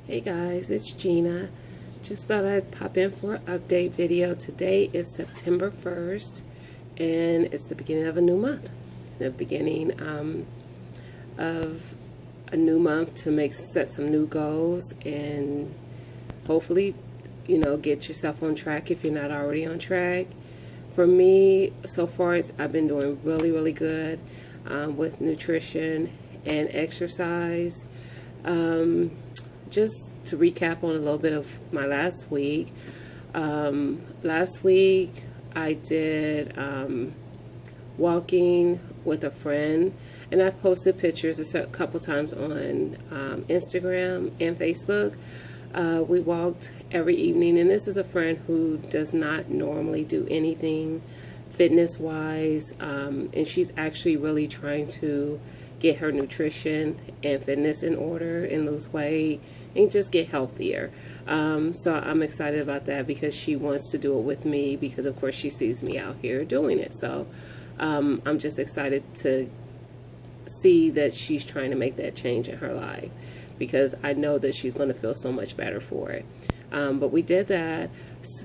Hey guys, it's Gina. Just thought I'd pop in for an update video. Today is September 1st and it's the beginning of a new month. The beginning of a new month to set some new goals and hopefully, get yourself on track if you're not already on track. For me, so far I've been doing really good with nutrition and exercise. Just to recap on a little bit of my last week. Last week I did walking with a friend, and I've posted pictures a couple times on Instagram and Facebook. We walked every evening, and this is a friend who does not normally do anything fitness wise, and she's actually really trying to get her nutrition and fitness in order and lose weight and just get healthier. So I'm excited about that because she wants to do it with me because of course she sees me out here doing it. So I'm just excited to see that she's trying to make that change in her life because I know that she's going to feel so much better for it. But we did that.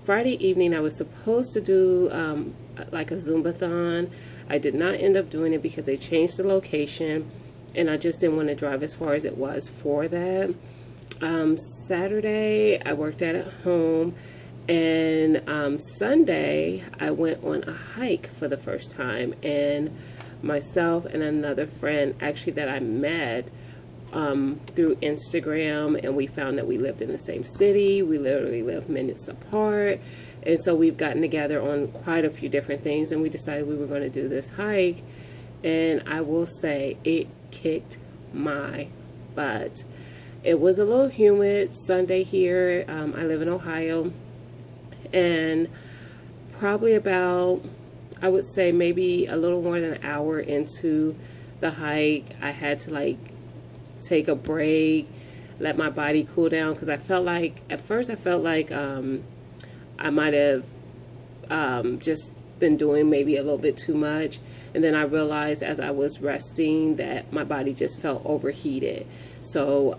Friday evening I was supposed to do like a Zumba-thon. I did not end up doing it because they changed the location and I just didn't want to drive as far as it was for that. Saturday I worked out at home, and Sunday I went on a hike for the first time, and myself and another friend actually that I met through Instagram, and we found that we lived in the same city. We literally live minutes apart, and so we've gotten together on quite a few different things, and we decided we were going to do this hike, and I will say it kicked my butt. It was a little humid Sunday here. I live in Ohio, and probably about, I would say maybe a little more than an hour into the hike, I had to take a break, let my body cool down, because I felt like, at first I felt like I might have just been doing maybe a little bit too much, and then I realized as I was resting that my body just felt overheated. So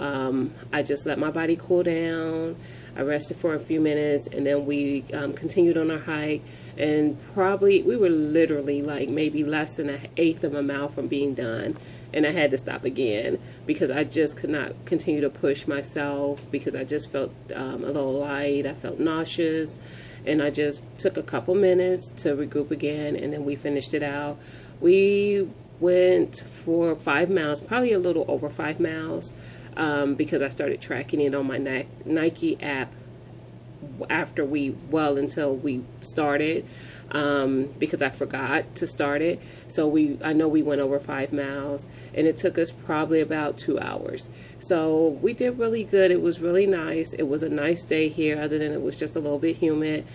I just let my body cool down. I rested for a few minutes, and then we continued on our hike, and probably we were literally like maybe less than 1/8 of a mile from being done, and I had to stop again because I just could not continue to push myself because I just felt a little light. I felt nauseous, and I just took a couple minutes to regroup again, and then we finished it out. We went for 5 miles, probably a little over 5 miles, because I started tracking it on my Nike app until we started, because I forgot to start it. So I know we went over 5 miles, and it took us probably about 2 hours. So we did really good. It was really nice. It was a nice day here, other than it was just a little bit humid.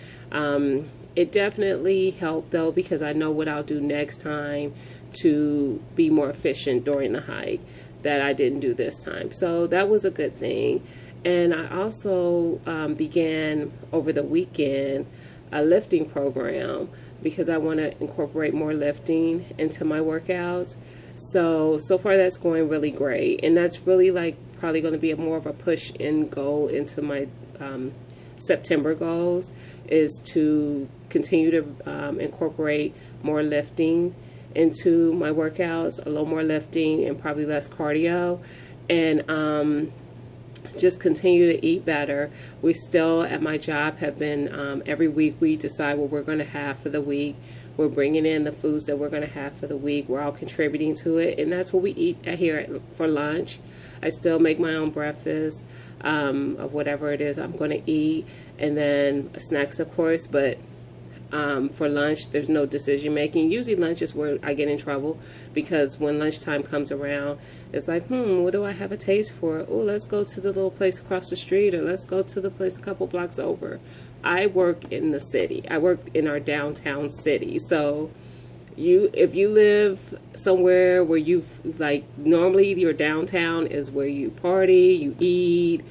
It definitely helped though, because I know what I'll do next time to be more efficient during the hike that I didn't do this time. So that was a good thing. And I also began over the weekend a lifting program because I want to incorporate more lifting into my workouts. So far that's going really great, and that's really probably going to be more of a push and goal into my September goals, is to continue to incorporate more lifting into my workouts, a little more lifting and probably less cardio, and just continue to eat better. We still at my job have been every week we decide what we're going to have for the week. We're bringing in the foods that we're going to have for the week. We're all contributing to it, and that's what we eat here for lunch. I still make my own breakfast of whatever it is I'm going to eat, and then snacks of course, but for lunch there's no decision making. Usually lunch is where I get in trouble, because when lunchtime comes around it's like, what do I have a taste for? Oh, let's go to the little place across the street, or let's go to the place a couple blocks over. I work in the city. I work in our downtown city, so if you live somewhere where normally your downtown is where you party, you eat,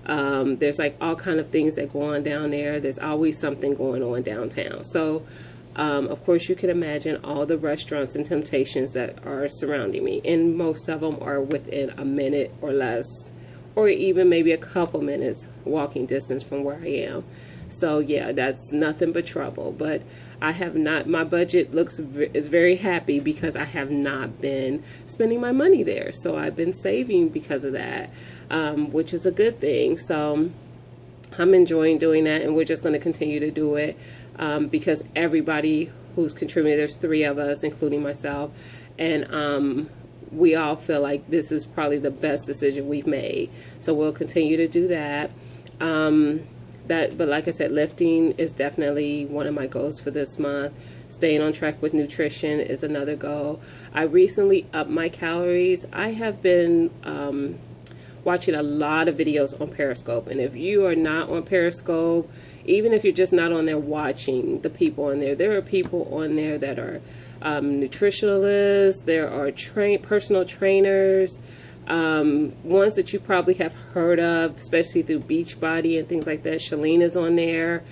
there's all kind of things that go on down there. There's always something going on downtown. So of course you can imagine all the restaurants and temptations that are surrounding me, and most of them are within a minute or less or even maybe a couple minutes walking distance from where I am. So yeah, that's nothing but trouble. But I have not, my budget is very happy because I have not been spending my money there. So I've been saving because of that, which is a good thing. So I'm enjoying doing that, and we're just going to continue to do it because everybody who's contributed, there's 3 of us, including myself, and we all feel like this is probably the best decision we've made. So we'll continue to do that. But like I said, lifting is definitely one of my goals for this month. Staying on track with nutrition is another goal. I recently upped my calories. I have been watching a lot of videos on Periscope, and if you are not on Periscope, even if you're just not on there watching the people on there are people on there that are nutritionalists, there are personal trainers, ones that you probably have heard of, especially through Beachbody and things like that. Shalene is on there.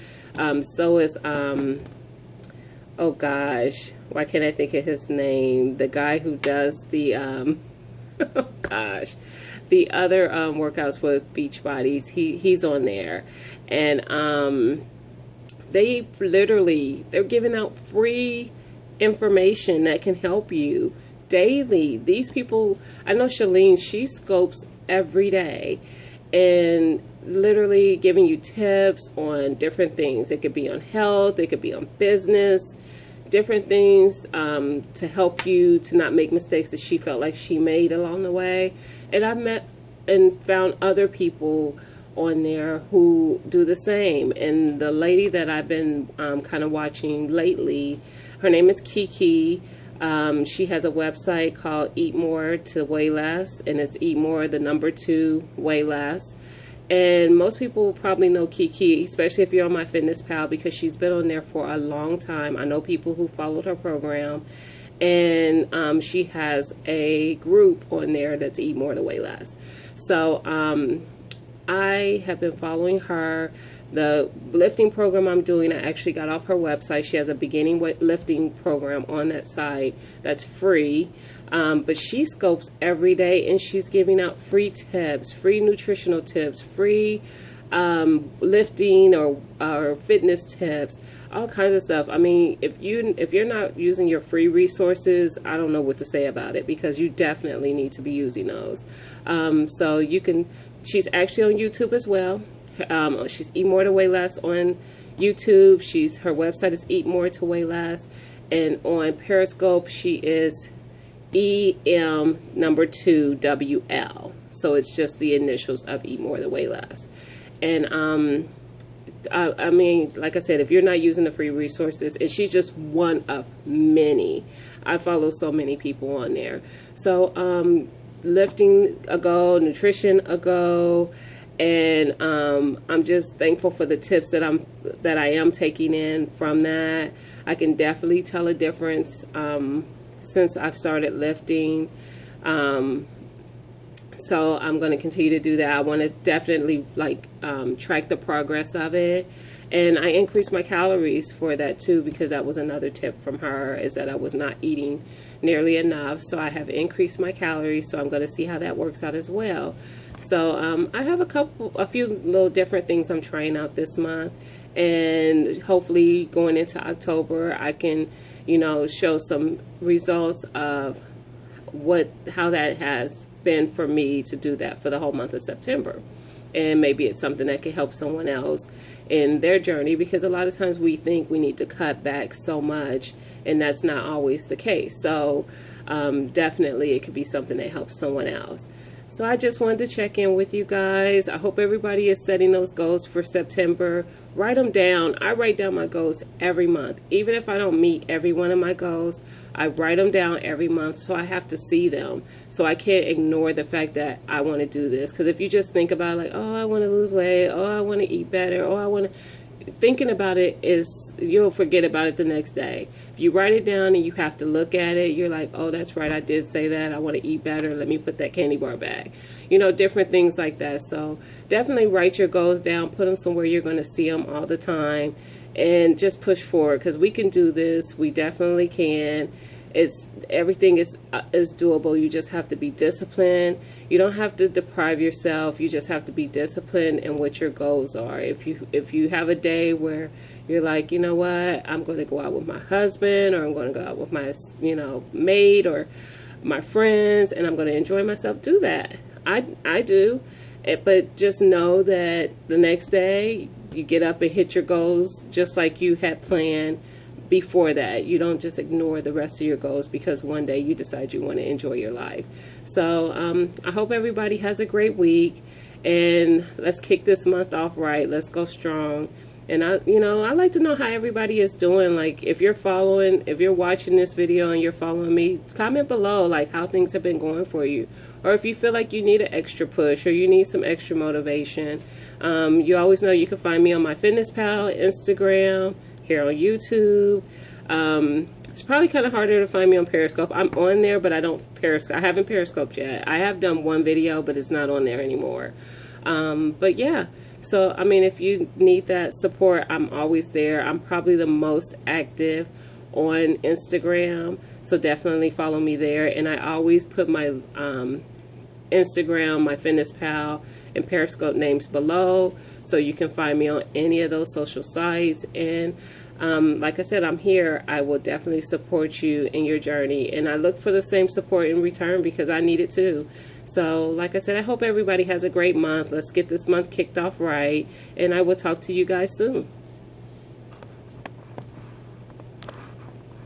So is, oh gosh, why can't I think of his name? The guy who does the, oh gosh, the other workouts for Beachbodies, he's on there. And they're giving out free information that can help you daily. These people, I know Shalene, she scopes every day and literally giving you tips on different things. It could be on health, it could be on business, different things to help you to not make mistakes that she felt like she made along the way. And I've met and found other people on there who do the same. And the lady that I've been kind of watching lately, her name is Kiki. She has a website called Eat More to Weigh Less, and it's Eat More, the number 2, Weigh Less. And most people probably know Kiki, especially if you're on Myfitnesspal, because she's been on there for a long time. I know people who followed her program, and she has a group on there that's Eat More to Weigh Less. So I have been following her. The lifting program I'm doing, I actually got off her website. She has a beginning lifting program on that site that's free. But she scopes every day, and she's giving out free tips, free nutritional tips, free lifting or fitness tips, all kinds of stuff. I mean, if you're not using your free resources, I don't know what to say about it, because you definitely need to be using those. So you can. She's actually on YouTube as well. She's Eat More to Weigh Less on YouTube. Her website is Eat More to Weigh Less, and on Periscope she is EM number 2 WL. So it's just the initials of Eat More to Weigh Less. And I mean, like I said, if you're not using the free resources, and she's just one of many. I follow so many people on there. So lifting a go, nutrition a go. And I'm just thankful for the tips that I am taking in from that. I can definitely tell a difference since I've started lifting. So I'm going to continue to do that. I want to definitely track the progress of it. And I increased my calories for that too, because that was another tip from her, is that I was not eating nearly enough. So I have increased my calories. So I'm going to see how that works out as well. So I have a few little different things I'm trying out this month, and hopefully going into October I can, show some results of how that has been for me to do that for the whole month of September. And maybe it's something that can help someone else in their journey, because a lot of times we think we need to cut back so much, and that's not always the case. So definitely it could be something that helps someone else. So I just wanted to check in with you guys. I hope everybody is setting those goals for September. Write them down. I write down my goals every month. Even if I don't meet every one of my goals, I write them down every month, so I have to see them. So I can't ignore the fact that I want to do this. Because if you just think about it, like, oh, I want to lose weight, oh, I want to eat better, oh, I want to... Thinking about it you'll forget about it the next day. If you write it down and you have to look at it, you're like, oh, that's right, I did say that. I want to eat better. Let me put that candy bar back. Different things like that. So definitely write your goals down. Put them somewhere you're going to see them all the time, and just push forward, because we can do this. We definitely can. Everything is doable. You just have to be disciplined. You don't have to deprive yourself. You just have to be disciplined in what your goals are. If you have a day where you're like, you know what, I'm going to go out with my husband, or I'm going to go out with my mate or my friends, and I'm going to enjoy myself, do that. I do. But just know that the next day you get up and hit your goals just like you had planned before that. You don't just ignore the rest of your goals because one day you decide you want to enjoy your life. So I hope everybody has a great week, and let's kick this month off right. Let's go strong. And I like to know how everybody is doing. Like, if you're watching this video and you're following me, comment below like how things have been going for you, or if you feel like you need an extra push or you need some extra motivation. You always know you can find me on Myfitnesspal, Instagram, here on YouTube. It's probably kind of harder to find me on Periscope. I'm on there, but I haven't Periscoped yet. I have done one video, but it's not on there anymore. But yeah, so I mean, if you need that support, I'm always there. I'm probably the most active on Instagram, so definitely follow me there. And I always put my Instagram, Myfitnesspal, and Periscope names below, so you can find me on any of those social sites. And like I said, I'm here. I will definitely support you in your journey, and I look for the same support in return because I need it too. So like I said, I hope everybody has a great month. Let's get this month kicked off right, and I will talk to you guys soon.